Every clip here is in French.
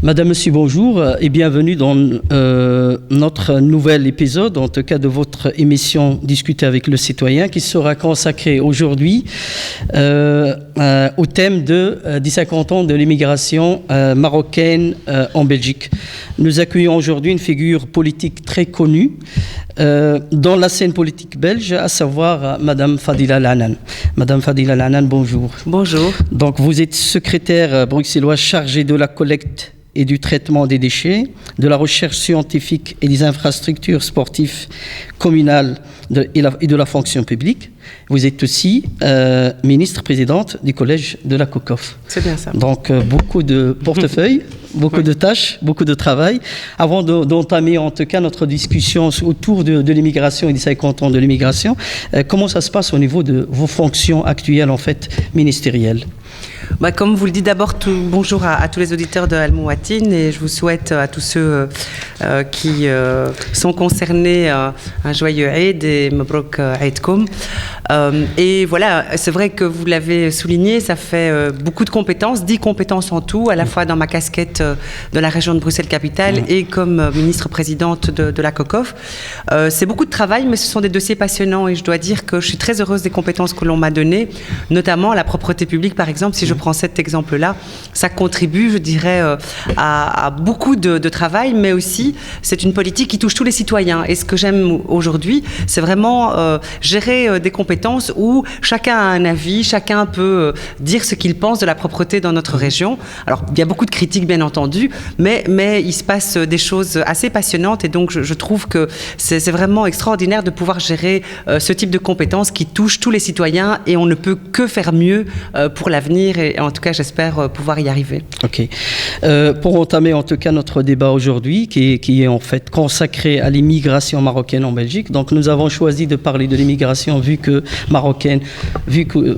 Madame, Monsieur, bonjour et bienvenue dans notre nouvel épisode, en tout cas de votre émission Discuter avec le citoyen, qui sera consacrée aujourd'hui au thème des 50 ans de l'immigration marocaine en Belgique. Nous accueillons aujourd'hui une figure politique très connue dans la scène politique belge, à savoir Madame Fadila El Hanan. Madame Fadila El Hanan, bonjour. Bonjour. Donc vous êtes secrétaire bruxelloise chargée de la collecte et du traitement des déchets, de la recherche scientifique et des infrastructures sportives communales et de la fonction publique. Vous êtes aussi ministre-présidente du collège de la COCOF. C'est bien ça. Donc beaucoup de portefeuilles, beaucoup de tâches, beaucoup de travail. Avant d'entamer en tout cas notre discussion autour de l'immigration et des 50 ans de l'immigration, comment ça se passe au niveau de vos fonctions actuelles en fait ministérielles? Comme vous le dites, d'abord, bonjour à tous les auditeurs de Al Mouatin, et je vous souhaite à tous ceux qui sont concernés un joyeux Eid et Mabrouk Eidkoum. Et voilà, c'est vrai que vous l'avez souligné, ça fait beaucoup de compétences, 10 compétences en tout, à la fois dans ma casquette de la région de Bruxelles-Capitale et comme ministre-présidente de la COCOF. C'est beaucoup de travail, mais ce sont des dossiers passionnants, et je dois dire que je suis très heureuse des compétences que l'on m'a données, notamment la propreté publique, par exemple. Si je prends cet exemple-là, ça contribue, je dirais, à beaucoup de travail, mais aussi, c'est une politique qui touche tous les citoyens. Et ce que j'aime aujourd'hui, c'est vraiment gérer des compétences où chacun a un avis, chacun peut dire ce qu'il pense de la propreté dans notre région. Alors, il y a beaucoup de critiques, bien entendu, mais il se passe des choses assez passionnantes, et donc je trouve que c'est vraiment extraordinaire de pouvoir gérer ce type de compétences qui touchent tous les citoyens, et on ne peut que faire mieux pour l'avenir, et en tout cas, j'espère pouvoir y arriver. OK. Pour entamer en tout cas notre débat aujourd'hui, qui est en fait consacré à l'immigration marocaine en Belgique, donc nous avons choisi de parler de l'immigration vu que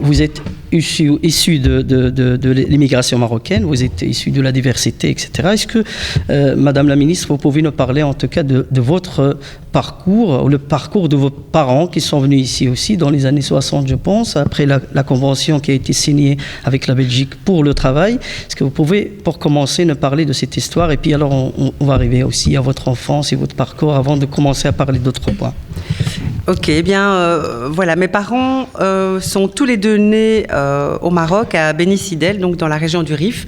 vous êtes issu de l'immigration marocaine, vous êtes issu de la diversité, etc. Est-ce que, Madame la Ministre, vous pouvez nous parler en tout cas de votre parcours, ou le parcours de vos parents qui sont venus ici aussi dans les années 60, je pense, après la convention qui a été signée avec la Belgique pour le travail. Est-ce que vous pouvez, pour commencer, nous parler de cette histoire, et puis alors on va arriver aussi à votre enfance et votre parcours avant de commencer à parler d'autres points. Ok, eh bien voilà, mes parents sont tous les deux nés au Maroc, à Beni Sidel, donc dans la région du Rif.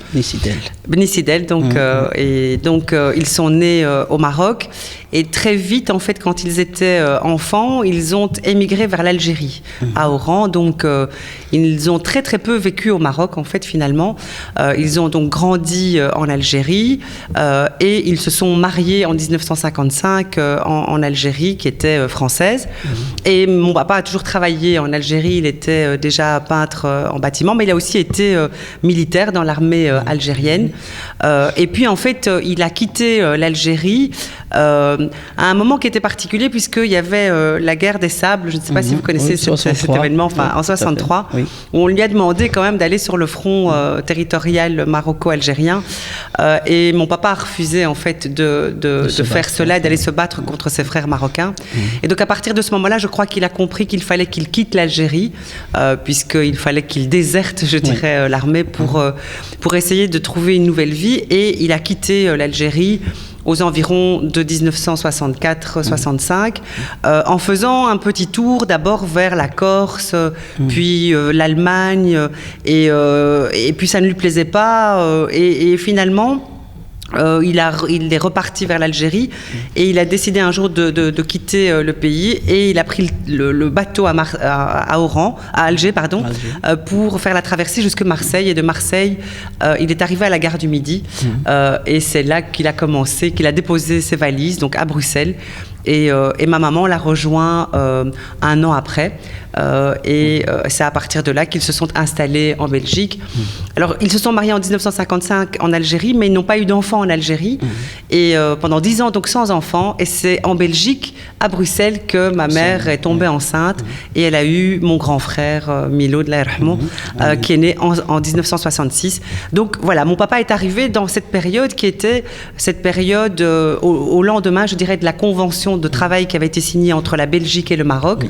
Beni Sidel, donc et donc ils sont nés au Maroc, et très vite en fait, quand ils étaient enfants, ils ont émigré vers l'Algérie, à Oran. Donc ils ont très très peu vécu au Maroc en fait finalement. Ils ont donc grandi en Algérie et ils se sont mariés en 1955 en Algérie, qui était française. Et mon papa a toujours travaillé en Algérie, il était déjà peintre en bâtiment, mais il a aussi été militaire dans l'armée algérienne. Et puis en fait, il a quitté l'Algérie à un moment qui était particulier, puisqu'il y avait la guerre des sables, je ne sais pas si vous connaissez cet événement, enfin en 63, où on lui a demandé quand même d'aller sur le front territorial maroco-algérien. Et mon papa a refusé en fait de faire cela, d'aller se battre contre ses frères marocains. Et donc à partir de ce moment-là, je crois qu'il a compris qu'il fallait qu'il quitte l'Algérie, puisqu'il fallait qu'il déserte, je dirais, l'armée pour essayer de trouver une nouvelle vie. Et il a quitté l'Algérie aux environs de 1964-65, en faisant un petit tour d'abord vers la Corse, puis l'Allemagne, et puis ça ne lui plaisait pas, et finalement il est reparti vers l'Algérie, et il a décidé un jour de quitter le pays, et il a pris le bateau à Alger, pour faire la traversée jusque Marseille, et de Marseille il est arrivé à la gare du Midi, et c'est là qu'il a déposé ses valises donc à Bruxelles, et ma maman l'a rejoint un an après, et c'est à partir de là qu'ils se sont installés en Belgique. Alors ils se sont mariés en 1955 en Algérie, mais ils n'ont pas eu d'enfants en Algérie, et pendant 10 ans donc sans enfants, et c'est en Belgique, à Bruxelles, que ma mère est tombée enceinte, et elle a eu mon grand frère Milo de l'Airhmo, qui est né en 1966. Donc voilà, mon papa est arrivé dans cette période qui était cette période au lendemain, je dirais, de la convention convention de travail qui avait été signée entre la Belgique et le Maroc. Oui.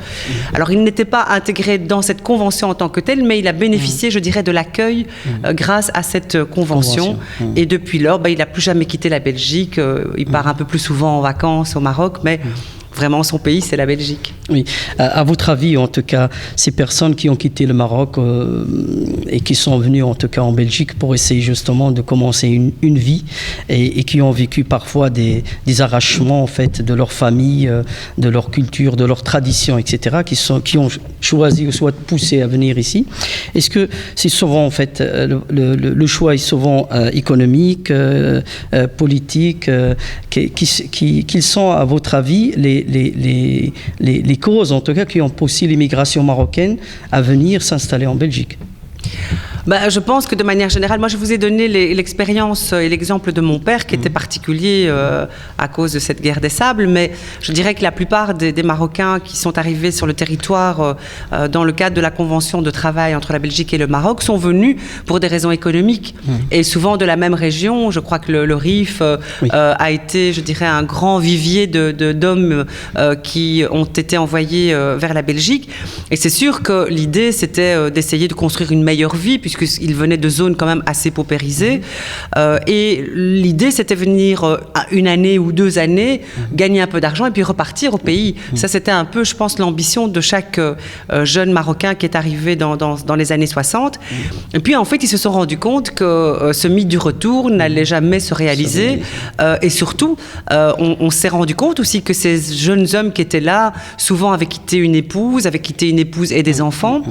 Alors, il n'était pas intégré dans cette convention en tant que telle, mais il a bénéficié, je dirais, de l'accueil grâce à cette convention. Et depuis lors, il n'a plus jamais quitté la Belgique. Il part un peu plus souvent en vacances au Maroc, mais vraiment, son pays, c'est la Belgique. Oui. À votre avis, en tout cas, ces personnes qui ont quitté le Maroc et qui sont venues, en tout cas, en Belgique pour essayer justement de commencer une vie et qui ont vécu parfois des arrachements, en fait, de leur famille, de leur culture, de leur tradition, etc., qui ont choisi ou soit poussé à venir ici. Est-ce que c'est souvent, en fait, le choix est souvent économique, politique, qu'ils sont, à votre avis, les causes, en tout cas, qui ont poussé l'immigration marocaine à venir s'installer en Belgique? Je pense que de manière générale, moi je vous ai donné l'expérience et l'exemple de mon père qui était particulier à cause de cette guerre des sables, mais je dirais que la plupart des Marocains qui sont arrivés sur le territoire dans le cadre de la convention de travail entre la Belgique et le Maroc sont venus pour des raisons économiques et souvent de la même région. Je crois que le Rif a été, je dirais, un grand vivier d'hommes qui ont été envoyés vers la Belgique, et c'est sûr que l'idée c'était d'essayer de construire une meilleure vie puisqu'ils venaient de zones quand même assez paupérisées. Et l'idée, c'était venir une année ou 2 années, gagner un peu d'argent et puis repartir au pays. Ça, c'était un peu, je pense, l'ambition de chaque jeune Marocain qui est arrivé dans les années 60. Et puis, en fait, ils se sont rendus compte que ce mythe du retour n'allait jamais se réaliser. Et surtout, on s'est rendu compte aussi que ces jeunes hommes qui étaient là, souvent avaient quitté une épouse et des enfants,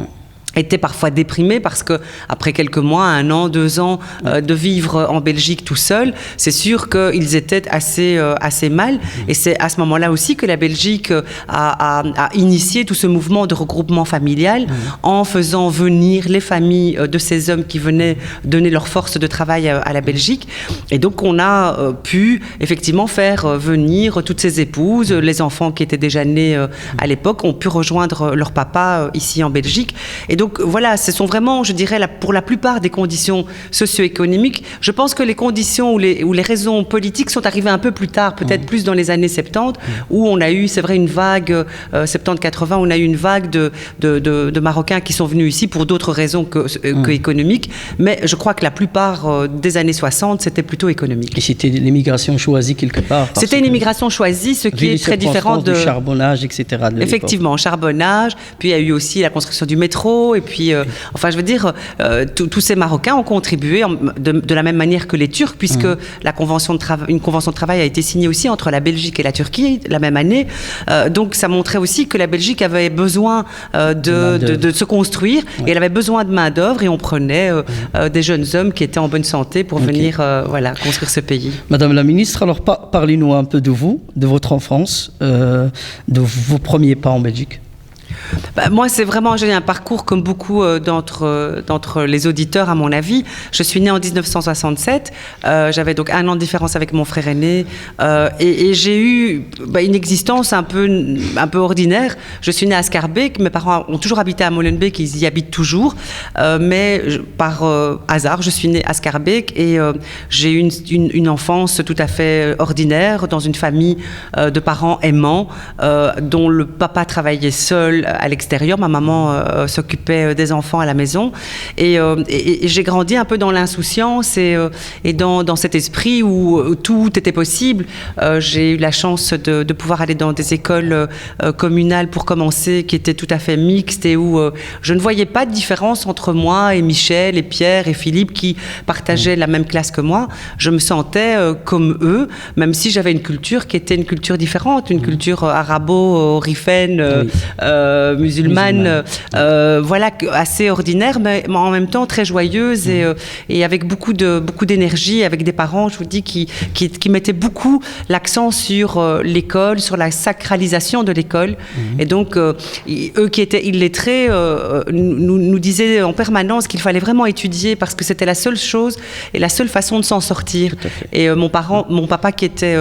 étaient parfois déprimés parce que après quelques mois, 1 an, 2 ans de vivre en Belgique tout seul, c'est sûr qu'ils étaient assez mal. Et c'est à ce moment-là aussi que la Belgique a initié tout ce mouvement de regroupement familial en faisant venir les familles de ces hommes qui venaient donner leur force de travail à la Belgique. Et donc on a pu effectivement faire venir toutes ces épouses, les enfants qui étaient déjà nés à l'époque ont pu rejoindre leur papa ici en Belgique. Et donc voilà, ce sont vraiment, je dirais, pour la plupart des conditions socio-économiques. Je pense que les conditions ou les raisons politiques sont arrivées un peu plus tard, peut-être plus dans les années 70, où on a eu, c'est vrai, une vague, 70-80, on a eu une vague de Marocains qui sont venus ici pour d'autres raisons que économiques. Mais je crois que la plupart des années 60, c'était plutôt économique. Et c'était l'immigration choisie quelque part? C'était une immigration choisie, ce qui est très différent du charbonnage, etc. Effectivement, charbonnage. Puis il y a eu aussi la construction du métro. Et puis, enfin, je veux dire, tous ces Marocains ont contribué de la même manière que les Turcs, puisque une convention de travail a été signée aussi entre la Belgique et la Turquie la même année. Donc, ça montrait aussi que la Belgique avait besoin de se construire et elle avait besoin de main-d'œuvre, et on prenait des jeunes hommes qui étaient en bonne santé pour venir construire ce pays. Madame la ministre, alors parlez-nous un peu de vous, de votre enfance, de vos premiers pas en Belgique. Moi, j'ai un parcours comme beaucoup d'entre les auditeurs, à mon avis. Je suis née en 1967. J'avais donc 1 an de différence avec mon frère aîné. Et j'ai eu une existence un peu ordinaire. Je suis née à Schaerbeek. Mes parents ont toujours habité à Molenbeek. Ils y habitent toujours. Mais par hasard, je suis née à Schaerbeek. Et j'ai eu une enfance tout à fait ordinaire dans une famille de parents aimants, dont le papa travaillait seul à l'extérieur. Ma maman s'occupait des enfants à la maison. Et j'ai grandi un peu dans l'insouciance et dans cet esprit où tout était possible. J'ai eu la chance de pouvoir aller dans des écoles communales pour commencer, qui étaient tout à fait mixtes et où je ne voyais pas de différence entre moi et Michel et Pierre et Philippe qui partageaient la même classe que moi. Je me sentais comme eux, même si j'avais une culture qui était une culture différente, une culture arabo-rifaine, musulmane, voilà, assez ordinaire, mais en même temps très joyeuse et avec beaucoup d'énergie, avec des parents, je vous dis, qui mettaient beaucoup l'accent sur l'école, sur la sacralisation de l'école. Et donc, eux qui étaient illettrés nous disaient en permanence qu'il fallait vraiment étudier parce que c'était la seule chose et la seule façon de s'en sortir. Et mon papa qui était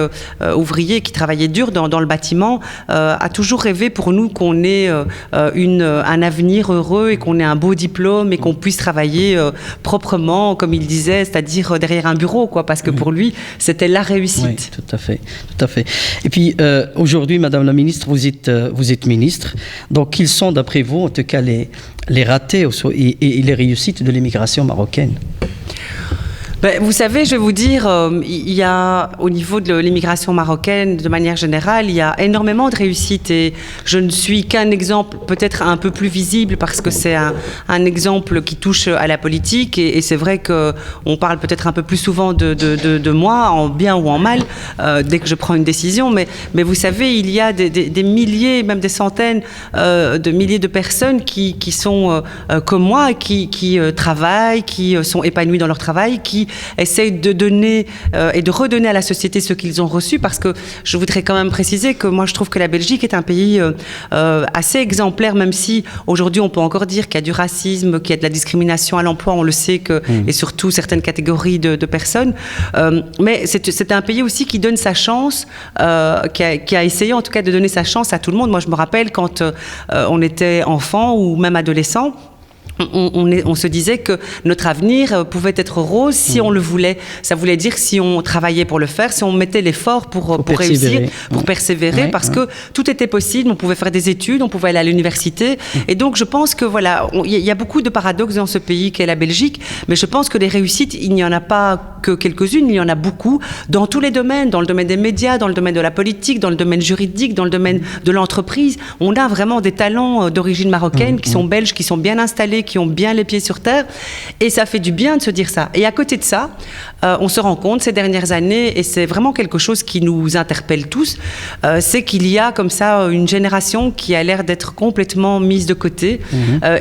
ouvrier, qui travaillait dur dans le bâtiment, a toujours rêvé pour nous qu'on ait un avenir heureux et qu'on ait un beau diplôme et qu'on puisse travailler proprement, comme il disait, c'est-à-dire derrière un bureau, quoi, parce que pour lui, c'était la réussite. Oui, tout à fait, tout à fait. Et puis, aujourd'hui, Madame la Ministre, vous êtes ministre. Donc, quels sont, d'après vous, en tout cas, les ratés et les réussites de l'immigration marocaine? Vous savez, je vais vous dire, il y a, au niveau de l'immigration marocaine, de manière générale, il y a énormément de réussites et je ne suis qu'un exemple peut-être un peu plus visible parce que c'est un exemple qui touche à la politique et c'est vrai qu'on parle peut-être un peu plus souvent de moi, en bien ou en mal, dès que je prends une décision, mais vous savez, il y a des milliers, même des centaines de milliers de personnes qui sont comme moi, qui travaillent, qui sont épanouies dans leur travail, qui essayent de donner et de redonner à la société ce qu'ils ont reçu, parce que je voudrais quand même préciser que moi je trouve que la Belgique est un pays assez exemplaire, même si aujourd'hui on peut encore dire qu'il y a du racisme, qu'il y a de la discrimination à l'emploi, on le sait, et surtout certaines catégories de personnes, mais c'est un pays aussi qui donne sa chance, qui a essayé en tout cas de donner sa chance à tout le monde. Moi je me rappelle quand on était enfant ou même adolescent, on se disait que notre avenir pouvait être rose si on le voulait. Ça voulait dire si on travaillait pour le faire, si on mettait l'effort pour réussir, pour persévérer, parce que tout était possible. On pouvait faire des études, on pouvait aller à l'université. Et donc, je pense que voilà, il y a beaucoup de paradoxes dans ce pays qu'est la Belgique, mais je pense que les réussites, il n'y en a pas que quelques-unes, il y en a beaucoup dans tous les domaines, dans le domaine des médias, dans le domaine de la politique, dans le domaine juridique, dans le domaine de l'entreprise. On a vraiment des talents d'origine marocaine qui sont belges, qui sont bien installés, qui ont bien les pieds sur terre, et ça fait du bien de se dire ça. Et à côté de ça, on se rend compte ces dernières années, et c'est vraiment quelque chose qui nous interpelle tous, c'est qu'il y a comme ça une génération qui a l'air d'être complètement mise de côté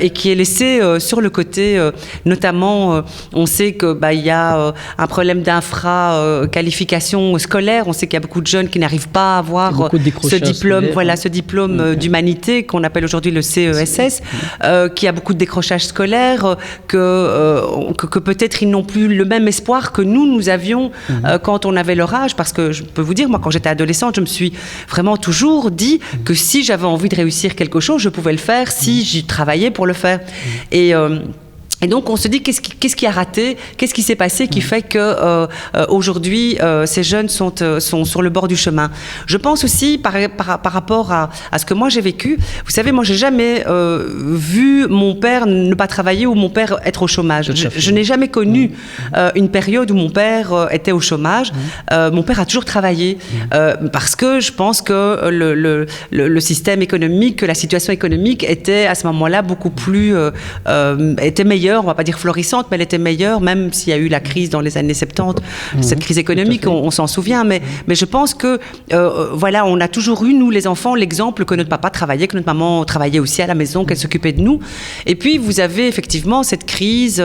et qui est laissée sur le côté, notamment on sait que il y a un problème d'infra-qualification scolaire, on sait qu'il y a beaucoup de jeunes qui n'arrivent pas à avoir ce diplôme, ce diplôme d'humanité qu'on appelle aujourd'hui le CESS, qui a beaucoup de décrochage scolaire, que peut-être ils n'ont plus le même espoir que nous avions quand on avait leur âge, parce que je peux vous dire, moi quand j'étais adolescente, je me suis vraiment toujours dit que si j'avais envie de réussir quelque chose, je pouvais le faire si j'y travaillais pour le faire. Et donc on se dit qu'est-ce qui a raté, qu'est-ce qui s'est passé qui fait que aujourd'hui ces jeunes sont sur le bord du chemin. Je pense aussi par rapport à ce que moi j'ai vécu. Vous savez, moi j'ai jamais vu mon père ne pas travailler ou mon père être au chômage. Je n'ai jamais connu une période où mon père était au chômage. Mon père a toujours travaillé parce que je pense que le système économique, que la situation économique était à ce moment-là beaucoup plus était meilleure. On ne va pas dire florissante, mais elle était meilleure, même s'il y a eu la crise dans les années 70, cette crise économique, on s'en souvient, mais je pense que, voilà, on a toujours eu, nous les enfants, l'exemple que notre papa travaillait, que notre maman travaillait aussi à la maison, qu'elle s'occupait de nous. Et puis, vous avez effectivement cette crise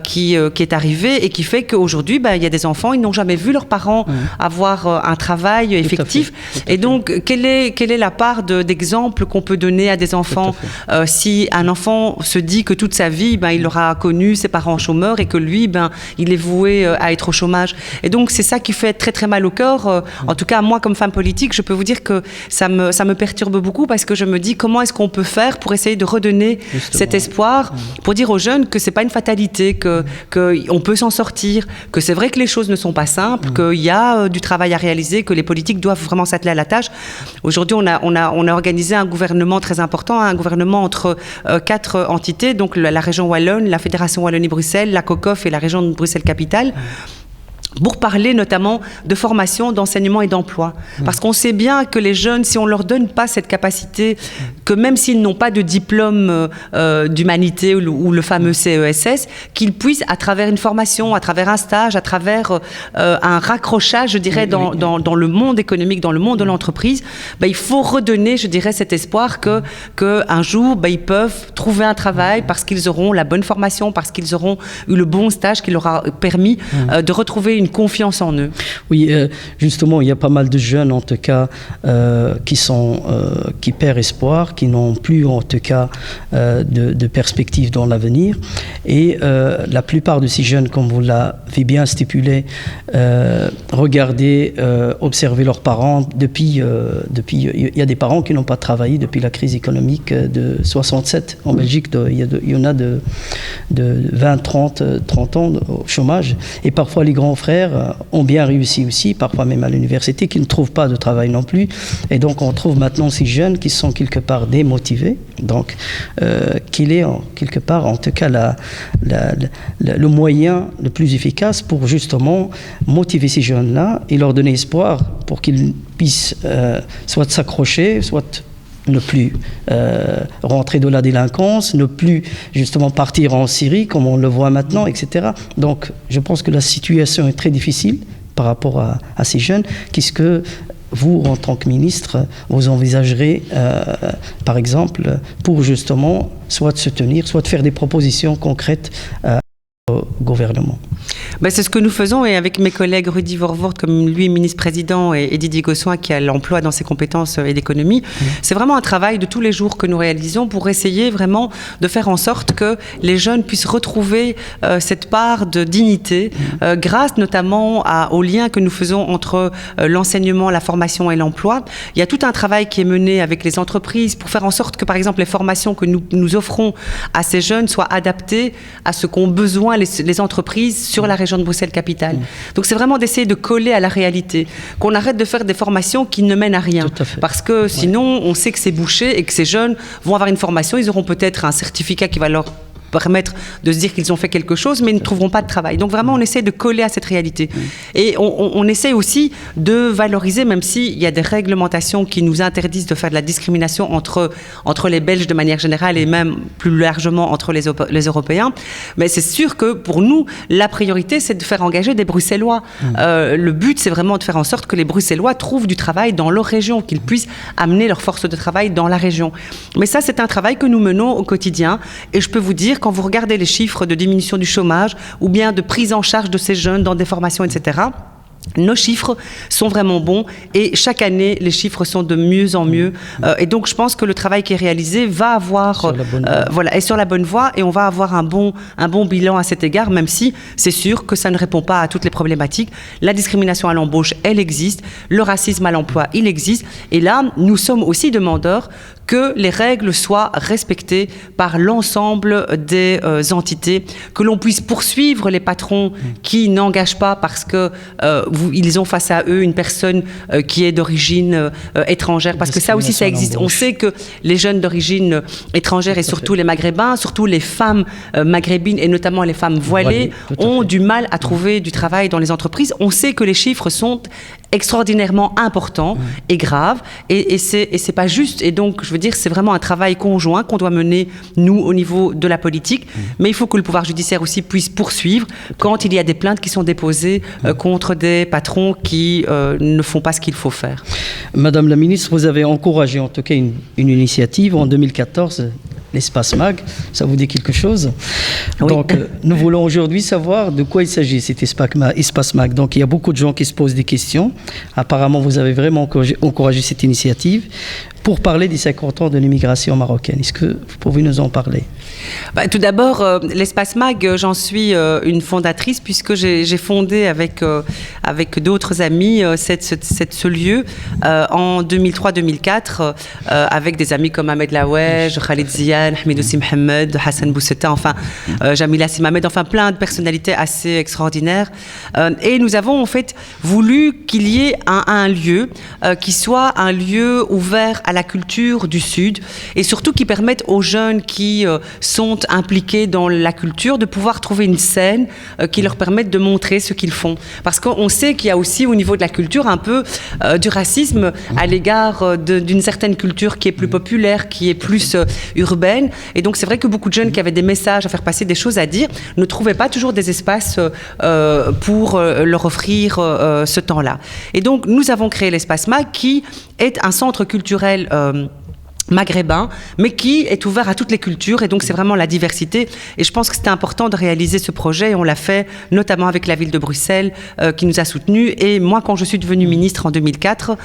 qui est arrivée et qui fait qu'aujourd'hui, il y a des enfants, ils n'ont jamais vu leurs parents avoir un travail effectif. Et donc, quelle est la part d'exemple qu'on peut donner à des enfants si un enfant se dit que toute sa vie, il aura connu ses parents chômeurs et que lui, il est voué à être au chômage. Et donc, c'est ça qui fait très, très mal au cœur. En tout cas, moi, comme femme politique, je peux vous dire que ça me perturbe beaucoup parce que je me dis comment est-ce qu'on peut faire pour essayer de redonner cet espoir, pour dire aux jeunes que c'est pas une fatalité, qu'on peut s'en sortir, que c'est vrai que les choses ne sont pas simples, qu'il y a du travail à réaliser, que les politiques doivent vraiment s'atteler à la tâche. Aujourd'hui, on a organisé un gouvernement très important, un gouvernement entre 4 entités, donc la région Wallonne, la Fédération Wallonie-Bruxelles, la COCOF et la région de Bruxelles-Capitale, pour parler notamment de formation, d'enseignement et d'emploi. Parce qu'on sait bien que les jeunes, si on ne leur donne pas cette capacité, que même s'ils n'ont pas de diplôme d'humanité ou le fameux CESS, qu'ils puissent, à travers une formation, à travers un stage, à travers un raccrochage, je dirais, dans le monde économique, dans le monde de l'entreprise, il faut redonner, je dirais, cet espoir qu'un jour, ils peuvent trouver un travail parce qu'ils auront la bonne formation, parce qu'ils auront eu le bon stage qui leur a permis de retrouver une confiance en eux. Oui, justement, il y a pas mal de jeunes, en tout cas, qui perdent espoir, qui n'ont plus, en tout cas, de perspectives dans l'avenir. Et la plupart de ces jeunes, comme vous l'avez bien stipulé, regardez, observez leurs parents. Depuis, il y a des parents qui n'ont pas travaillé depuis la crise économique de 67 en Belgique. Il y en a de 20, 30 ans au chômage. Et parfois, les grands frères ont bien réussi aussi, parfois même à l'université, qui ne trouvent pas de travail non plus. Et donc, on trouve maintenant ces jeunes qui sont quelque part démotivés. Donc, qu'il est quelque part, en tout cas, le moyen le plus efficace pour justement motiver ces jeunes-là et leur donner espoir pour qu'ils puissent soit s'accrocher, soit ne plus rentrer de la délinquance, ne plus justement partir en Syrie comme on le voit maintenant, etc. Donc je pense que la situation est très difficile par rapport à ces jeunes. Qu'est-ce que vous, en tant que ministre, vous envisagerez, par exemple, pour justement soit de se tenir, soit de faire des propositions concrètes au gouvernement? C'est ce que nous faisons, et avec mes collègues Rudy Vervoort, comme lui, ministre-président, et Didier Gossoin, qui a l'emploi dans ses compétences et l'économie. C'est vraiment un travail de tous les jours que nous réalisons pour essayer vraiment de faire en sorte que les jeunes puissent retrouver cette part de dignité, grâce notamment aux liens que nous faisons entre l'enseignement, la formation et l'emploi. Il y a tout un travail qui est mené avec les entreprises pour faire en sorte que, par exemple, les formations que nous offrons à ces jeunes soient adaptées à ce qu'ont besoin les entreprises sur la région de Bruxelles-Capitale. Donc c'est vraiment d'essayer de coller à la réalité, qu'on arrête de faire des formations qui ne mènent à rien. Parce que sinon, on sait que c'est bouché et que ces jeunes vont avoir une formation, ils auront peut-être un certificat qui va leur permettre de se dire qu'ils ont fait quelque chose, mais ils ne trouveront pas de travail. Donc vraiment, on essaie de coller à cette réalité. Et on essaie aussi de valoriser, même s'il y a des réglementations qui nous interdisent de faire de la discrimination entre les Belges de manière générale et même plus largement entre les Européens. Mais c'est sûr que pour nous, la priorité, c'est de faire engager des Bruxellois. Le but, c'est vraiment de faire en sorte que les Bruxellois trouvent du travail dans leur région, qu'ils puissent amener leur force de travail dans la région. Mais ça, c'est un travail que nous menons au quotidien. Et je peux vous dire, quand vous regardez les chiffres de diminution du chômage ou bien de prise en charge de ces jeunes dans des formations, etc., nos chiffres sont vraiment bons et chaque année, les chiffres sont de mieux en mieux. Et donc, je pense que le travail qui est réalisé va avoir, est sur la bonne voie, et on va avoir un bon bilan à cet égard, même si c'est sûr que ça ne répond pas à toutes les problématiques. La discrimination à l'embauche, elle existe. Le racisme à l'emploi, il existe. Et là, nous sommes aussi demandeurs que les règles soient respectées par l'ensemble des entités, que l'on puisse poursuivre les patrons qui n'engagent pas parce que ils ont face à eux une personne qui est d'origine étrangère, parce que ça aussi, ça existe. On sait que les jeunes d'origine étrangère et surtout les maghrébins, surtout les femmes maghrébines et notamment les femmes voilées, ont du mal à trouver du travail dans les entreprises. On sait que les chiffres sont extraordinairement importants et graves, et c'est pas juste. Et donc, je veux dire, c'est vraiment un travail conjoint qu'on doit mener, nous, au niveau de la politique, mais il faut que le pouvoir judiciaire aussi puisse poursuivre quand il y a des plaintes qui sont déposées contre des patrons qui ne font pas ce qu'il faut faire. Madame la ministre, vous avez encouragé en tout cas une initiative en 2014, l'Espace MAG, ça vous dit quelque chose? Oui. Donc, nous voulons aujourd'hui savoir de quoi il s'agit, cet Espace MAG. Donc, il y a beaucoup de gens qui se posent des questions. Apparemment, vous avez vraiment encouragé cette initiative pour parler des 50 ans de l'immigration marocaine. Est-ce que vous pouvez nous en parler? Tout d'abord, l'Espace MAG, j'en suis une fondatrice, puisque j'ai fondé avec d'autres amis ce lieu en 2003-2004 avec des amis comme Ahmed Laouej, Khalid Zian, Hamidoussi Mohamed, Hassan Bousseta, enfin Jamila Simamed, enfin plein de personnalités assez extraordinaires. Et nous avons en fait voulu qu'il y ait un lieu qui soit un lieu ouvert à la culture du Sud, et surtout qui permette aux jeunes qui sont impliqués dans la culture de pouvoir trouver une scène qui leur permette de montrer ce qu'ils font. Parce qu'on sait qu'il y a aussi au niveau de la culture un peu du racisme à l'égard d'une certaine culture qui est plus populaire, qui est plus urbaine. Et donc c'est vrai que beaucoup de jeunes qui avaient des messages à faire passer, des choses à dire, ne trouvaient pas toujours des espaces pour leur offrir ce temps-là. Et donc nous avons créé l'Espace MAG, qui est un centre culturel maghrébin, mais qui est ouvert à toutes les cultures, et donc c'est vraiment la diversité. Et je pense que c'était important de réaliser ce projet, et on l'a fait notamment avec la ville de Bruxelles qui nous a soutenus. Et moi, quand je suis devenue ministre en 2004,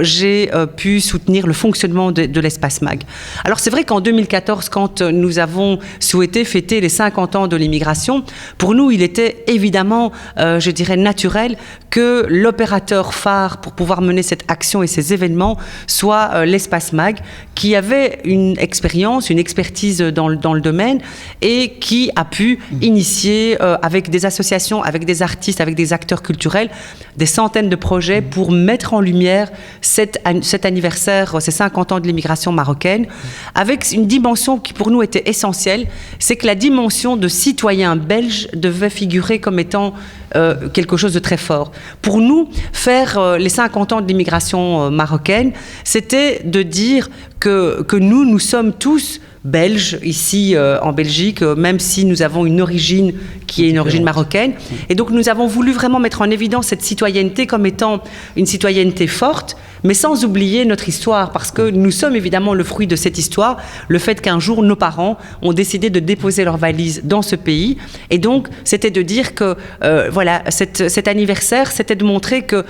j'ai pu soutenir le fonctionnement de l'Espace Mag. Alors c'est vrai qu'en 2014, quand nous avons souhaité fêter les 50 ans de l'immigration, pour nous, il était évidemment, je dirais, naturel que l'opérateur phare pour pouvoir mener cette action et ces événements soit l'Espace Mag, qui avait une expérience, une expertise dans le domaine et qui a pu initier avec des associations, avec des artistes, avec des acteurs culturels, des centaines de projets pour mettre en lumière cet anniversaire, ces 50 ans de l'immigration marocaine, avec une dimension qui pour nous était essentielle, c'est que la dimension de citoyen belge devait figurer comme étant quelque chose de très fort. Pour nous, faire les 50 ans de l'immigration marocaine, c'était de dire que nous sommes tous belges ici en Belgique, même si nous avons une origine qui est une origine marocaine. Et donc nous avons voulu vraiment mettre en évidence cette citoyenneté comme étant une citoyenneté forte, mais sans oublier notre histoire, parce que nous sommes évidemment le fruit de cette histoire, le fait qu'un jour nos parents ont décidé de déposer leurs valises dans ce pays. Et donc c'était de dire que voilà, cet anniversaire, c'était de montrer que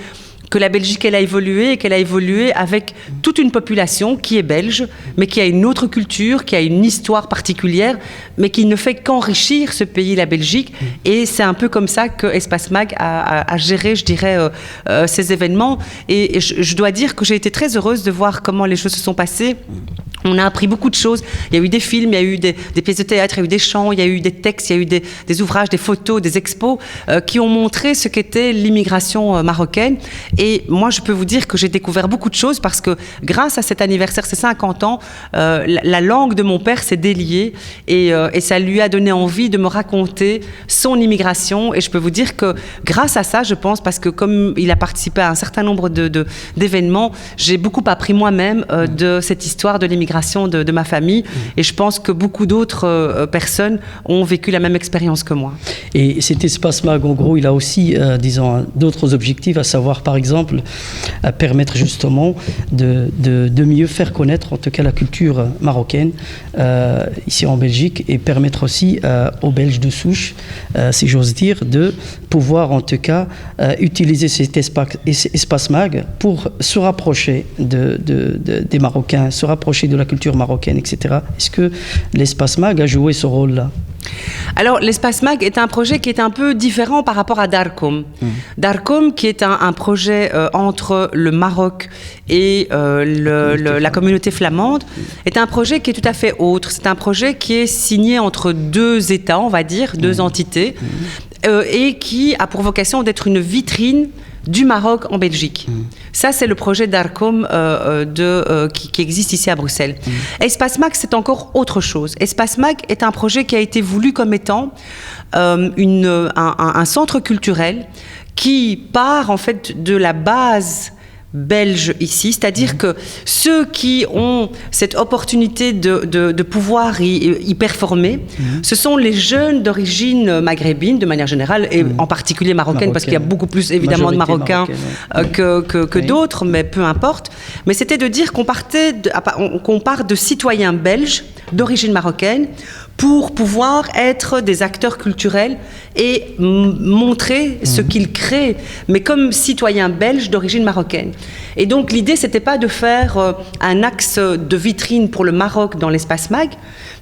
la Belgique, elle a évolué et qu'elle a évolué avec toute une population qui est belge, mais qui a une autre culture, qui a une histoire particulière, mais qui ne fait qu'enrichir ce pays, la Belgique. Et c'est un peu comme ça que Espace Mag a géré, je dirais, ces événements. Et je dois dire que j'ai été très heureuse de voir comment les choses se sont passées. On a appris beaucoup de choses. Il y a eu des films, il y a eu des pièces de théâtre, il y a eu des chants, il y a eu des textes, il y a eu des ouvrages, des photos, des expos qui ont montré ce qu'était l'immigration marocaine. Et moi, je peux vous dire que j'ai découvert beaucoup de choses parce que grâce à cet anniversaire, ces 50 ans, la langue de mon père s'est déliée et ça lui a donné envie de me raconter son immigration. Et je peux vous dire que grâce à ça, je pense, parce que comme il a participé à un certain nombre d'événements, j'ai beaucoup appris moi-même de cette histoire de l'immigration de ma famille. Et je pense que beaucoup d'autres personnes ont vécu la même expérience que moi. Et cet Espace Mag, en gros, il a aussi, disons, d'autres objectifs, à savoir, par exemple, à permettre justement de mieux faire connaître, en tout cas, la culture marocaine ici en Belgique, et permettre aussi aux Belges de souche, si j'ose dire, de pouvoir, en tout cas, utiliser cet Espace Mag pour se rapprocher des Marocains, se rapprocher de la culture marocaine, etc. Est-ce que l'Espace Mag a joué ce rôle-là ? Alors, l'Espace Mag est un projet qui est un peu différent par rapport à Darkom. Darkom, qui est un projet entre le Maroc et la communauté flamande, est un projet qui est tout à fait autre. C'est un projet qui est signé entre deux États, on va dire, deux entités, et qui a pour vocation d'être une vitrine du Maroc en Belgique. Ça, c'est le projet d'Arcom qui existe ici à Bruxelles. Espace Mag, c'est encore autre chose. Espace Mag est un projet qui a été voulu comme étant un centre culturel qui part en fait de la base belge ici, c'est-à-dire que ceux qui ont cette opportunité de pouvoir y performer, ce sont les jeunes d'origine maghrébine de manière générale et en particulier marocaine, parce qu'il y a beaucoup plus évidemment de Marocains que d'autres, mais peu importe. Mais c'était de dire qu'on part de citoyens belges d'origine marocaine pour pouvoir être des acteurs culturels et montrer ce qu'ils créent, mais comme citoyens belges d'origine marocaine. Et donc l'idée, c'était pas de faire un axe de vitrine pour le Maroc dans l'Espace Mag,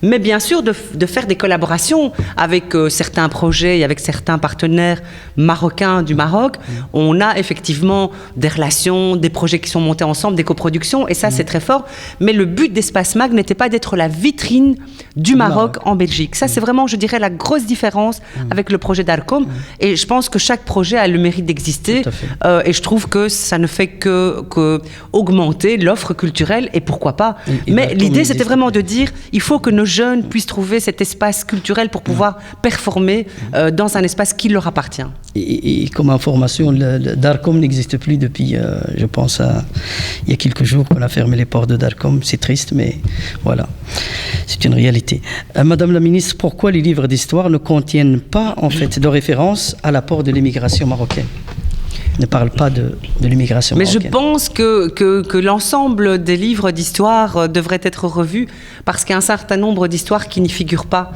mais bien sûr de faire des collaborations avec certains projets et avec certains partenaires marocains du Maroc. On a effectivement des relations, des projets qui sont montés ensemble, des coproductions, et ça c'est très fort. Mais le but d'Espace Mag n'était pas d'être la vitrine du Maroc en Belgique. Ça c'est vraiment, je dirais, la grosse différence avec le projet d'Arcom. Et je pense que chaque projet a le mérite d'exister. Et je trouve que ça ne fait que augmenter l'offre culturelle, et pourquoi pas. Mais l'idée c'était vraiment de dire, il faut que nos jeunes puissent trouver cet espace culturel pour pouvoir performer dans un espace qui leur appartient. Et comme information, Darcom n'existe plus depuis, je pense, il y a quelques jours qu'on a fermé les portes de Darcom. C'est triste, mais voilà, c'est une réalité. Madame la ministre, pourquoi les livres d'histoire ne contiennent pas en fait de référence à l'apport de l'immigration marocaine ? ne parle pas de l'immigration marocaine. Mais je pense que l'ensemble des livres d'histoire devraient être revus parce qu'il y a un certain nombre d'histoires qui n'y figurent pas.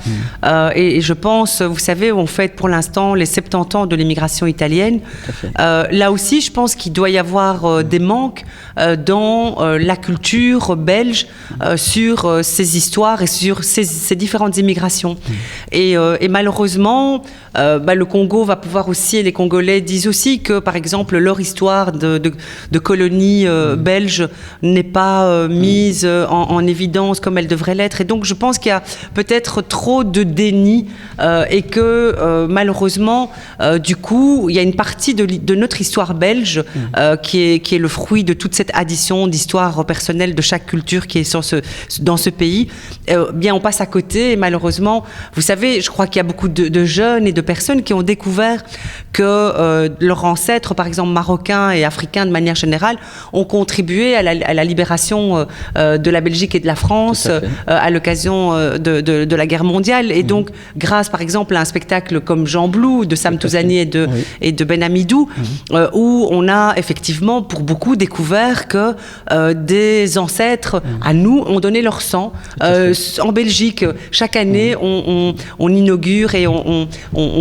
Et je pense, vous savez, on fête pour l'instant les 70 ans de l'immigration italienne. Là aussi, je pense qu'il doit y avoir des manques dans la culture belge sur ces histoires et sur ces différentes immigrations. Et malheureusement, le Congo va pouvoir aussi, et les Congolais disent aussi que, par exemple, leur histoire de colonie belge n'est pas mise en évidence comme elle devrait l'être. Et donc, je pense qu'il y a peut-être trop de déni et que, malheureusement, du coup, il y a une partie de notre histoire belge qui est le fruit de toute cette addition d'histoire personnelle de chaque culture qui est dans ce pays. Bien, on passe à côté et malheureusement, vous savez, je crois qu'il y a beaucoup de jeunes et de personnes qui ont découvert que leurs ancêtres, par exemple marocains et africains de manière générale, ont contribué à la libération de la Belgique et de la France à l'occasion de la guerre mondiale. Et donc, grâce par exemple à un spectacle comme Jean Blou, de Sam Touzani et de Ben Amidou, où on a effectivement pour beaucoup découvert que des ancêtres à nous ont donné leur sang. En Belgique, chaque année, on inaugure et on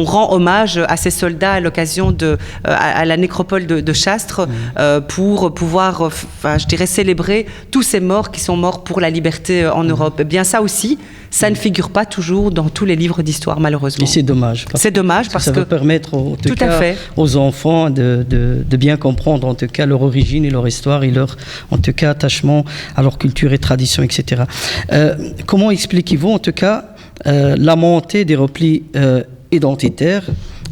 rend hommage à ces soldats à l'occasion à la nécropole de Chastre pour pouvoir, je dirais, célébrer tous ces morts qui sont morts pour la liberté en Europe. Et bien ça aussi, ça ne figure pas toujours dans tous les livres d'histoire, malheureusement. Et c'est dommage. C'est dommage parce que ça va permettre aux enfants de bien comprendre en tout cas leur origine et leur histoire et leur en tout cas attachement à leur culture et tradition, etc. Comment expliquez-vous en tout cas la montée des replis identitaires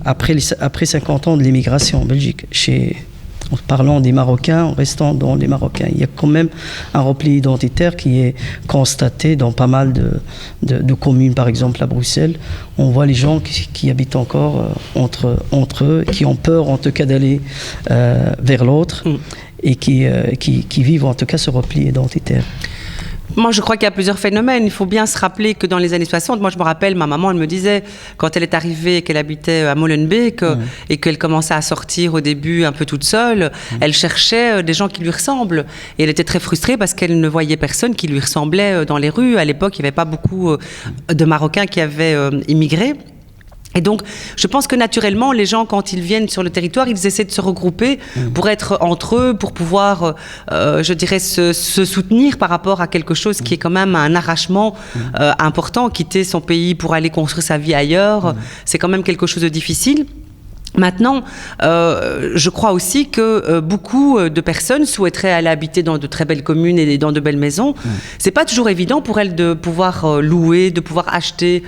après 50 ans de l'immigration en Belgique? En parlant des Marocains, en restant dans les Marocains, il y a quand même un repli identitaire qui est constaté dans pas mal de communes, par exemple à Bruxelles. On voit les gens qui habitent encore entre eux, qui ont peur en tout cas d'aller vers l'autre et qui vivent en tout cas ce repli identitaire. Moi, je crois qu'il y a plusieurs phénomènes. Il faut bien se rappeler que dans les années 60, moi, je me rappelle, ma maman, elle me disait, quand elle est arrivée, qu'elle habitait à Molenbeek et qu'elle commençait à sortir au début un peu toute seule, elle cherchait des gens qui lui ressemblent. Et elle était très frustrée parce qu'elle ne voyait personne qui lui ressemblait dans les rues. À l'époque, il n'y avait pas beaucoup de Marocains qui avaient immigré. Et donc, je pense que naturellement, les gens, quand ils viennent sur le territoire, ils essaient de se regrouper pour être entre eux, pour pouvoir, je dirais, se soutenir par rapport à quelque chose qui est quand même un arrachement important. Quitter son pays pour aller construire sa vie ailleurs, c'est quand même quelque chose de difficile. Maintenant, je crois aussi que beaucoup de personnes souhaiteraient aller habiter dans de très belles communes et dans de belles maisons. C'est pas toujours évident pour elles de pouvoir louer, de pouvoir acheter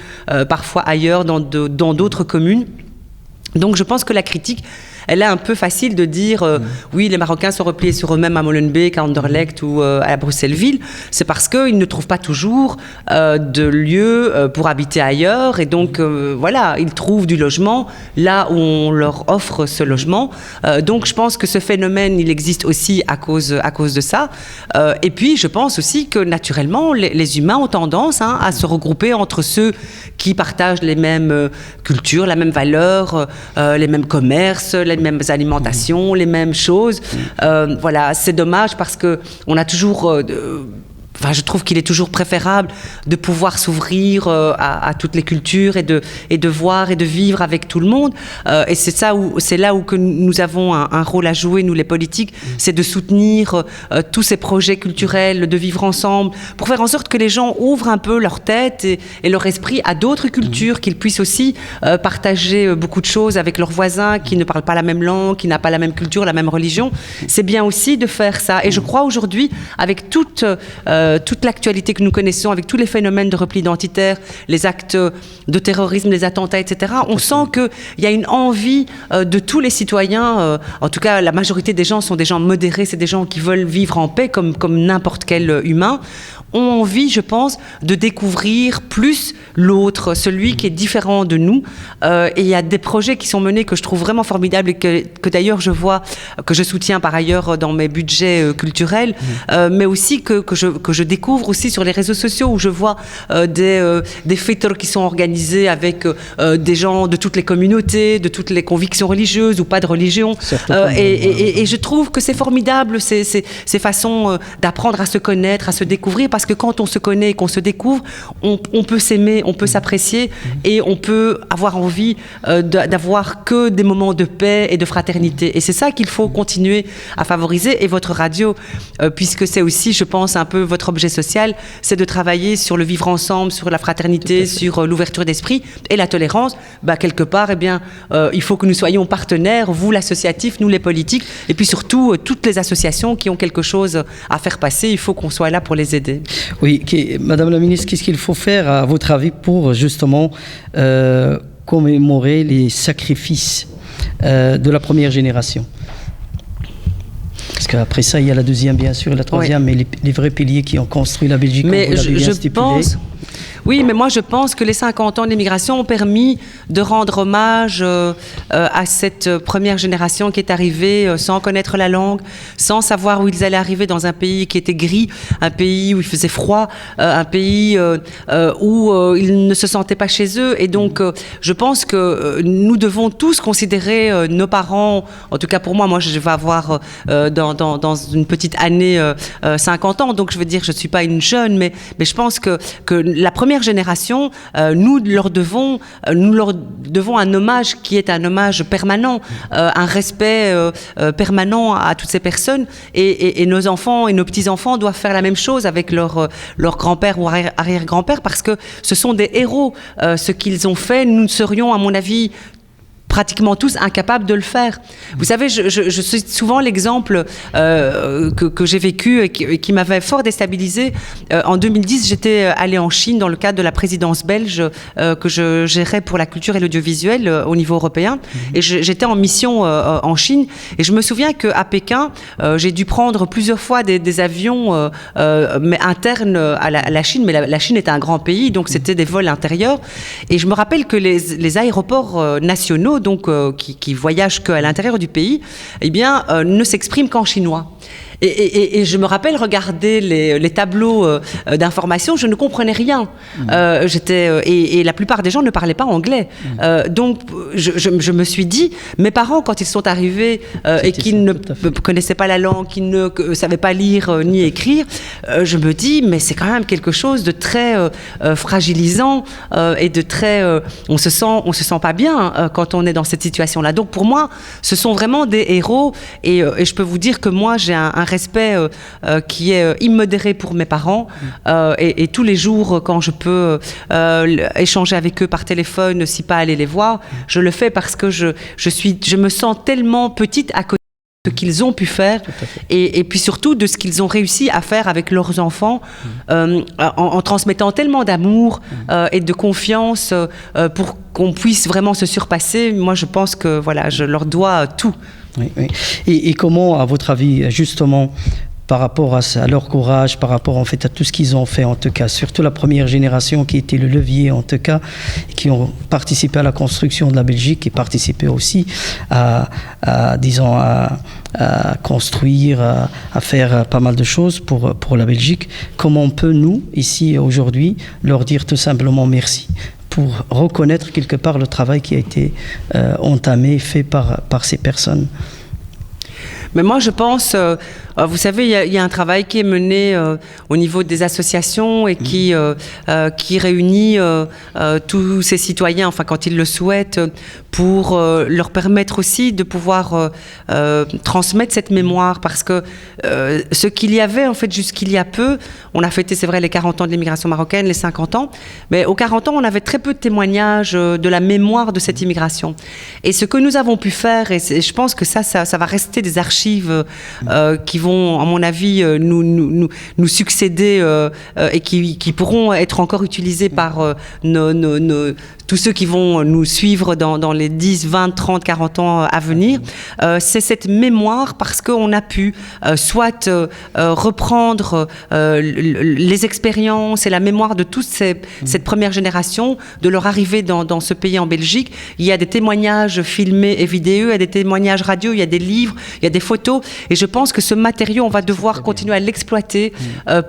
parfois ailleurs dans d'autres communes. Donc je pense que la critique, elle est un peu facile de dire oui, les Marocains sont repliés sur eux-mêmes à Molenbeek, à Anderlecht ou à Bruxelles-Ville. C'est parce qu'ils ne trouvent pas toujours de lieu pour habiter ailleurs. Et donc, voilà, ils trouvent du logement là où on leur offre ce logement. Donc, je pense que ce phénomène, il existe aussi à cause de ça. Et puis, je pense aussi que, naturellement, les humains ont tendance à se regrouper entre ceux qui partagent les mêmes cultures, la même valeur, les mêmes commerces, les mêmes alimentations, les mêmes choses. Voilà, c'est dommage parce que on a toujours... je trouve qu'il est toujours préférable de pouvoir s'ouvrir à toutes les cultures et de voir et de vivre avec tout le monde. Et c'est là où que nous avons un rôle à jouer, nous les politiques, c'est de soutenir tous ces projets culturels, de vivre ensemble, pour faire en sorte que les gens ouvrent un peu leur tête et leur esprit à d'autres cultures, qu'ils puissent aussi partager beaucoup de choses avec leurs voisins qui ne parlent pas la même langue, qui n'ont pas la même culture, la même religion. C'est bien aussi de faire ça. Et je crois aujourd'hui, avec toute l'actualité que nous connaissons, avec tous les phénomènes de repli identitaire, les actes de terrorisme, les attentats, etc., on sent qu'il y a une envie de tous les citoyens, en tout cas la majorité des gens sont des gens modérés, c'est des gens qui veulent vivre en paix comme n'importe quel humain. ont envie, je pense, de découvrir plus l'autre, celui qui est différent de nous. Et il y a des projets qui sont menés que je trouve vraiment formidables et que d'ailleurs je vois, que je soutiens par ailleurs dans mes budgets culturels, mais aussi que je découvre aussi sur les réseaux sociaux où je vois des fêtes qui sont organisées avec des gens de toutes les communautés, de toutes les convictions religieuses ou pas de religion. Et je trouve que c'est formidable ces façons d'apprendre à se connaître, à se découvrir, parce que quand on se connaît et qu'on se découvre, on peut s'aimer, on peut s'apprécier et on peut avoir envie d'avoir que des moments de paix et de fraternité. Et c'est ça qu'il faut continuer à favoriser. Et votre radio, puisque c'est aussi, je pense, un peu votre objet social, c'est de travailler sur le vivre ensemble, sur la fraternité, sur l'ouverture d'esprit et la tolérance. Quelque part, il faut que nous soyons partenaires, vous l'associatif, nous les politiques, et puis surtout toutes les associations qui ont quelque chose à faire passer, il faut qu'on soit là pour les aider. Oui, Madame la Ministre, qu'est-ce qu'il faut faire à votre avis pour justement commémorer les sacrifices de la première génération? Parce qu'après ça, il y a la deuxième, bien sûr, et la troisième, mais les vrais piliers qui ont construit la Belgique, mais oui, mais moi je pense que les 50 ans de l'immigration ont permis de rendre hommage à cette première génération qui est arrivée sans connaître la langue, sans savoir où ils allaient arriver dans un pays qui était gris, un pays où il faisait froid, un pays où ils ne se sentaient pas chez eux. Et donc je pense que nous devons tous considérer nos parents, en tout cas pour moi je vais avoir dans une petite année 50 ans, donc je veux dire je ne suis pas une jeune, mais je pense que la première génération, nous leur devons un hommage qui est un hommage permanent, un respect permanent à toutes ces personnes, et nos enfants et nos petits-enfants doivent faire la même chose avec leur grand-père ou arrière-grand-père, parce que ce sont des héros, ce qu'ils ont fait. Nous serions, à mon avis, pratiquement tous incapables de le faire. Vous savez, je cite souvent l'exemple que j'ai vécu et qui m'avait fort déstabilisée. En 2010, j'étais allée en Chine dans le cadre de la présidence belge que je gérais pour la culture et l'audiovisuel au niveau européen. Et j'étais en mission en Chine. Et je me souviens qu'à Pékin, j'ai dû prendre plusieurs fois des avions mais internes à la Chine. Mais la Chine est un grand pays, donc c'était des vols intérieurs. Et je me rappelle que les aéroports nationaux, donc qui voyagent qu'à l'intérieur du pays, ne s'expriment qu'en chinois. Et je me rappelle regarder les tableaux d'information, je ne comprenais rien. Et la plupart des gens ne parlaient pas anglais. Donc je me suis dit, mes parents, quand ils sont arrivés et qu'ils ne connaissaient pas la langue, qu'ils ne savaient pas lire ni écrire, je me dis, mais c'est quand même quelque chose de très fragilisant et de très... on se sent pas bien quand on est dans cette situation-là. Donc pour moi, ce sont vraiment des héros, et je peux vous dire que moi, j'ai un respect qui est immodéré pour mes parents, et tous les jours quand je peux échanger avec eux par téléphone, si pas aller les voir, je le fais parce que je me sens tellement petite à côté de ce qu'ils ont pu faire, et puis surtout de ce qu'ils ont réussi à faire avec leurs enfants, en transmettant tellement d'amour et de confiance pour qu'on puisse vraiment se surpasser. Moi je pense que voilà, je leur dois tout. Oui, oui. Et comment, à votre avis, justement, par rapport à leur courage, par rapport en fait à tout ce qu'ils ont fait, en tout cas, surtout la première génération qui était le levier, en tout cas, qui ont participé à la construction de la Belgique et participé aussi à construire, à faire pas mal de choses pour la Belgique. Comment on peut, nous, ici, aujourd'hui, leur dire tout simplement merci pour reconnaître quelque part le travail qui a été entamé, fait par ces personnes? Mais moi, je pense, vous savez, il y a un travail qui est mené au niveau des associations et qui réunit tous ces citoyens, enfin quand ils le souhaitent, pour leur permettre aussi de pouvoir transmettre cette mémoire, parce que ce qu'il y avait en fait jusqu'il y a peu, on a fêté, c'est vrai, les 40 ans de l'immigration marocaine, les 50 ans, mais aux 40 ans, on avait très peu de témoignages de la mémoire de cette immigration. Et ce que nous avons pu faire, et je pense que ça va rester des archives qui vont vont, à mon avis, nous succéder et qui pourront être encore utilisés par tous ceux qui vont nous suivre dans les 10, 20, 30, 40 ans à venir. C'est cette mémoire parce qu'on a pu soit reprendre les expériences et la mémoire de toute cette première génération, de leur arrivée dans ce pays en Belgique. Il y a des témoignages filmés et vidéos, il y a des témoignages radio, il y a des livres, il y a des photos. Et je pense que ce matériau, on va devoir continuer à l'exploiter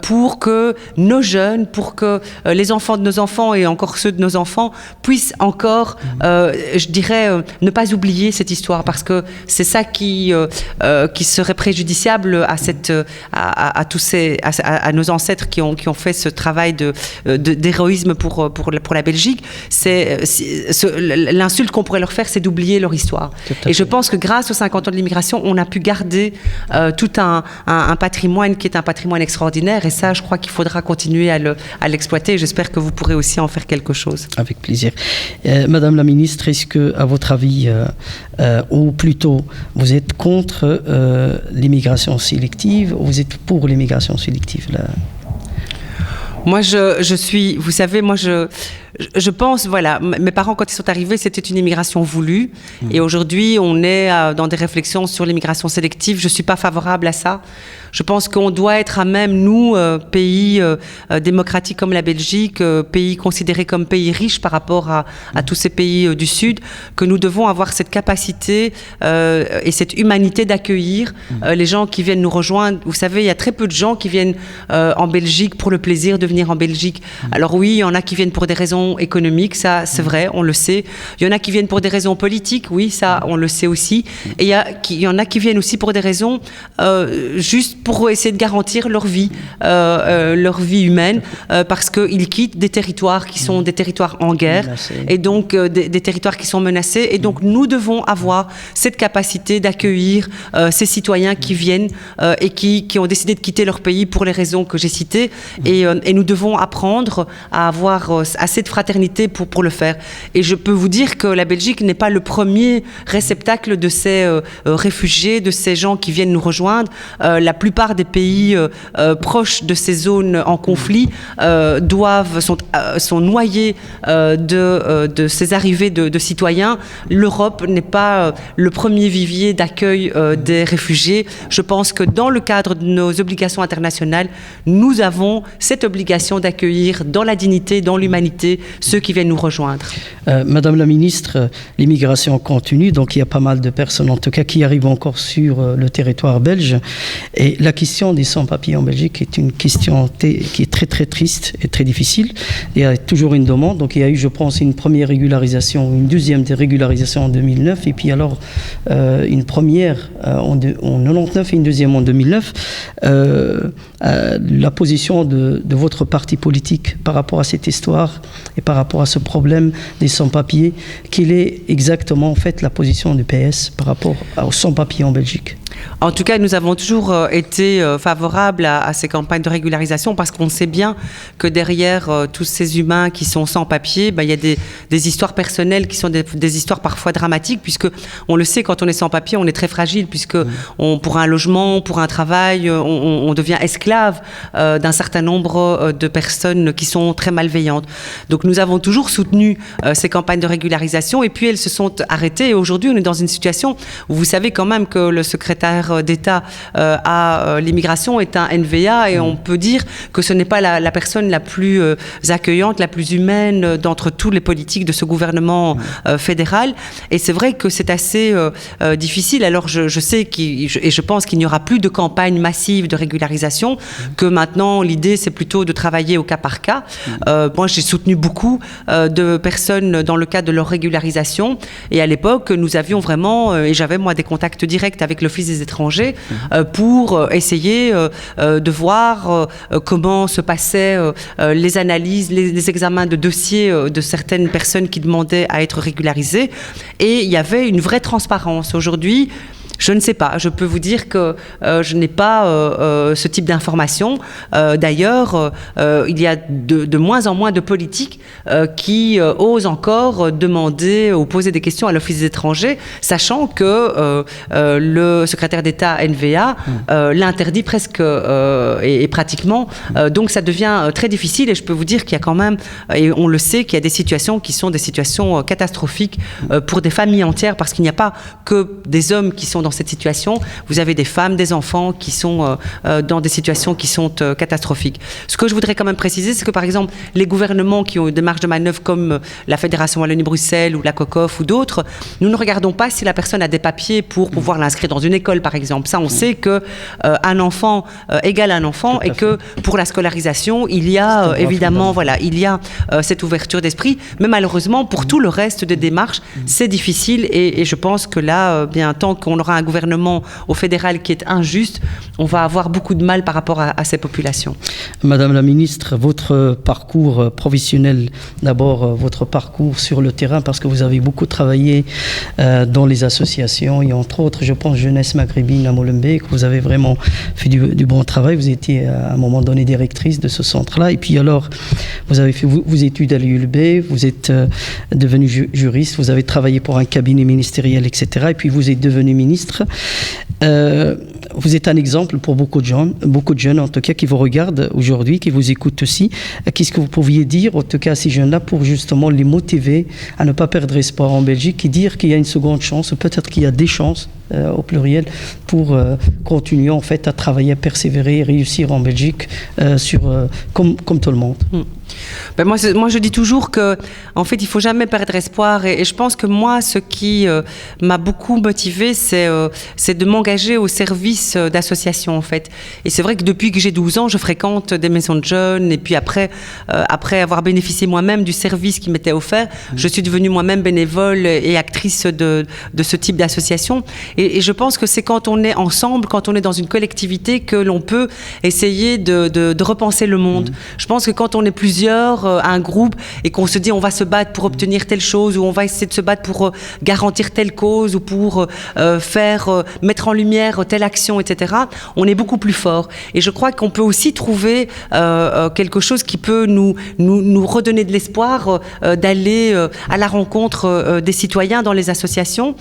pour que nos jeunes, pour que les enfants de nos enfants et encore ceux de nos enfants puissent encore, je dirais, ne pas oublier cette histoire, parce que c'est ça qui serait préjudiciable à nos ancêtres qui ont fait ce travail d'héroïsme pour la Belgique. L'insulte qu'on pourrait leur faire, c'est d'oublier leur histoire. Et je pense que grâce aux 50 ans de l'immigration, on a pu garder tout un patrimoine qui est un patrimoine extraordinaire, et ça, je crois qu'il faudra continuer à l'exploiter, et j'espère que vous pourrez aussi en faire quelque chose. Avec plaisir. Madame la ministre, est-ce que, à votre avis, ou plutôt, vous êtes contre l'immigration sélective, ou vous êtes pour l'immigration sélective là? Moi, je suis, vous savez, je pense, voilà, mes parents, quand ils sont arrivés, c'était une immigration voulue. Et aujourd'hui, on est dans des réflexions sur l'immigration sélective. Je ne suis pas favorable à ça. Je pense qu'on doit être à même, nous, pays démocratiques comme la Belgique, pays considérés comme pays riches par rapport à tous ces pays du Sud, que nous devons avoir cette capacité et cette humanité d'accueillir les gens qui viennent nous rejoindre. Vous savez, il y a très peu de gens qui viennent en Belgique pour le plaisir de venir en Belgique. Alors oui, il y en a qui viennent pour des raisons économiques, ça c'est vrai, on le sait. Il y en a qui viennent pour des raisons politiques, oui, ça on le sait aussi. Et il y en a qui viennent aussi pour des raisons juste pour essayer de garantir leur vie humaine, parce qu'ils quittent des territoires qui sont des territoires en guerre, et donc des territoires qui sont menacés. Et donc nous devons avoir cette capacité d'accueillir ces citoyens qui viennent et qui ont décidé de quitter leur pays pour les raisons que j'ai citées. Et nous devons apprendre à avoir assez de fraternité pour le faire. Et je peux vous dire que la Belgique n'est pas le premier réceptacle de ces réfugiés, de ces gens qui viennent nous rejoindre. La plupart des pays proches de ces zones en conflit sont noyés de ces arrivées de citoyens. L'Europe n'est pas le premier vivier d'accueil des réfugiés. Je pense que dans le cadre de nos obligations internationales, nous avons cette obligation d'accueillir dans la dignité, dans l'humanité, ceux qui viennent nous rejoindre. Madame la ministre, l'immigration continue, donc il y a pas mal de personnes en tout cas qui arrivent encore sur le territoire belge, et la question des sans-papiers en Belgique est une question qui est très très triste et très difficile. Il y a toujours une demande, donc il y a eu, je pense, une première régularisation, une deuxième régularisation en 2009, et puis alors une première en 99 et une deuxième en 2009. La position de votre parti politique par rapport à cette histoire et par rapport à ce problème des sans-papiers, quelle est exactement en fait la position du PS par rapport aux sans-papiers en Belgique? En tout cas, nous avons toujours été favorables à ces campagnes de régularisation, parce qu'on sait bien que derrière tous ces humains qui sont sans papier, il y a des histoires personnelles qui sont des histoires parfois dramatiques, puisque on le sait, quand on est sans papier, on est très fragile, puisque pour un logement, pour un travail, on devient esclave d'un certain nombre de personnes qui sont très malveillantes. Donc nous avons toujours soutenu ces campagnes de régularisation, et puis elles se sont arrêtées, et aujourd'hui on est dans une situation où vous savez quand même que le secrétaire d'État à l'immigration est un NVA, et on peut dire que ce n'est pas la personne la plus accueillante, la plus humaine d'entre tous les politiques de ce gouvernement fédéral. Et c'est vrai que c'est assez difficile. Alors je sais et je pense qu'il n'y aura plus de campagne massive de régularisation, que maintenant l'idée c'est plutôt de travailler au cas par cas. Moi j'ai soutenu beaucoup de personnes dans le cadre de leur régularisation, et à l'époque nous avions vraiment, et j'avais moi des contacts directs avec l'Office des étrangers pour essayer de voir comment se passaient les analyses, les examens de dossiers de certaines personnes qui demandaient à être régularisées. Et il y avait une vraie transparence. Aujourd'hui, Je ne sais pas. Je peux vous dire que je n'ai pas ce type d'informations. D'ailleurs, il y a de moins en moins de politiques qui osent encore demander ou poser des questions à l'Office des étrangers, sachant que le secrétaire d'État NVA l'interdit presque et pratiquement. Donc ça devient très difficile, et je peux vous dire qu'il y a quand même, et on le sait, qu'il y a des situations qui sont des situations catastrophiques pour des familles entières, parce qu'il n'y a pas que des hommes qui sont dans cette situation. Vous avez des femmes, des enfants qui sont dans des situations qui sont catastrophiques. Ce que je voudrais quand même préciser, c'est que par exemple, les gouvernements qui ont des marges de manœuvre comme la Fédération Wallonie-Bruxelles ou la COCOF ou d'autres, nous ne regardons pas si la personne a des papiers pour pouvoir l'inscrire dans une école, par exemple. Ça, on sait que un enfant égale un enfant, et que pour la scolarisation, il y a évidemment, voilà, il y a cette ouverture d'esprit. Mais malheureusement, pour tout le reste des démarches, c'est difficile, et je pense que là, bien, tant qu'on aura un gouvernement au fédéral qui est injuste, on va avoir beaucoup de mal par rapport à ces populations. Madame la ministre, votre parcours professionnel, d'abord votre parcours sur le terrain, parce que vous avez beaucoup travaillé dans les associations, et entre autres, je pense, Jeunesse Maghrébine à Molenbeek, vous avez vraiment fait du bon travail. Vous étiez à un moment donné directrice de ce centre-là, et puis alors, vous avez fait vos études à l'ULB, vous êtes devenu juriste, vous avez travaillé pour un cabinet ministériel, etc., et puis vous êtes devenu ministre. Vous êtes un exemple pour beaucoup de jeunes en tout cas qui vous regardent aujourd'hui, qui vous écoutent aussi. Qu'est-ce que vous pouviez dire en tout cas à ces jeunes-là pour justement les motiver à ne pas perdre espoir en Belgique, et dire qu'il y a une seconde chance, ou peut-être qu'il y a des chances au pluriel, pour continuer en fait à travailler, à persévérer et réussir en Belgique comme tout le monde. Ben moi, je dis toujours que, en fait, il faut jamais perdre espoir, et je pense que moi, ce qui m'a beaucoup motivée, c'est de m'engager au service d'associations, en fait. Et c'est vrai que depuis que j'ai 12 ans, je fréquente des maisons de jeunes, et puis après avoir bénéficié moi-même du service qui m'était offert, je suis devenue moi-même bénévole et actrice de ce type d'association. Et je pense que c'est quand on est ensemble, quand on est dans une collectivité, que l'on peut essayer de repenser le monde. Je pense que quand on est plusieurs, un groupe, et qu'on se dit on va se battre pour obtenir telle chose, ou on va essayer de se battre pour garantir telle cause, ou pour mettre en lumière telle action, etc., on est beaucoup plus fort. Et je crois qu'on peut aussi trouver quelque chose qui peut nous redonner de l'espoir, d'aller à la rencontre des citoyens dans les associations.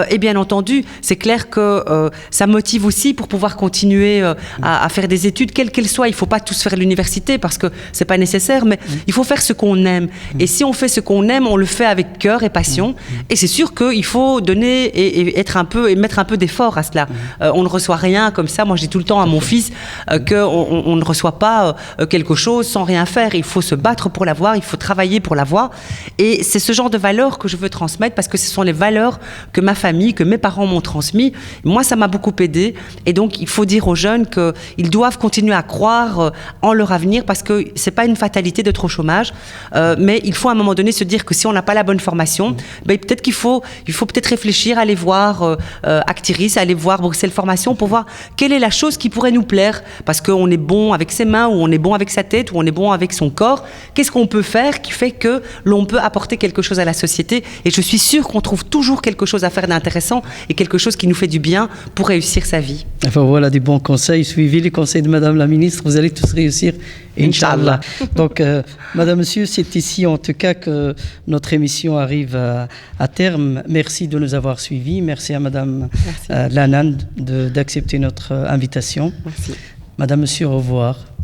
Et bien entendu, c'est clair que ça motive aussi pour pouvoir continuer à faire des études, quelles qu'elles soient. Il ne faut pas tous faire l'université parce que ce n'est pas nécessaire, mais il faut faire ce qu'on aime. Et si on fait ce qu'on aime, on le fait avec cœur et passion. Et c'est sûr qu'il faut donner et mettre un peu d'effort à cela. On ne reçoit rien comme ça. Moi, je dis tout le temps à mon fils qu'on ne reçoit pas quelque chose sans rien faire. Il faut se battre pour l'avoir, il faut travailler pour l'avoir. Et c'est ce genre de valeurs que je veux transmettre, parce que ce sont les valeurs que ma famille, que mes parents m'ont transmis. Moi, ça m'a beaucoup aidé. Et donc, il faut dire aux jeunes qu'ils doivent continuer à croire en leur avenir, parce que c'est pas une fatalité d'être au chômage, mais il faut à un moment donné se dire que si on n'a pas la bonne formation, ben, peut-être qu'il faut peut-être réfléchir, aller voir Actiris, aller voir Bruxelles Formation, pour voir quelle est la chose qui pourrait nous plaire, parce qu'on est bon avec ses mains, ou on est bon avec sa tête, ou on est bon avec son corps. Qu'est-ce qu'on peut faire qui fait que l'on peut apporter quelque chose à la société? Et je suis sûre qu'on trouve toujours quelque chose à faire d'intéressant, et quelque chose qui nous fait du bien pour réussir sa vie. Enfin, voilà des bons conseils. Suivez les conseils de Madame la Ministre, vous allez tous réussir, Inch'Allah. Donc, Madame, Monsieur, c'est ici en tout cas que notre émission arrive à terme. Merci de nous avoir suivis. Merci à Madame Lanand d'accepter notre invitation. Merci. Madame, Monsieur, au revoir.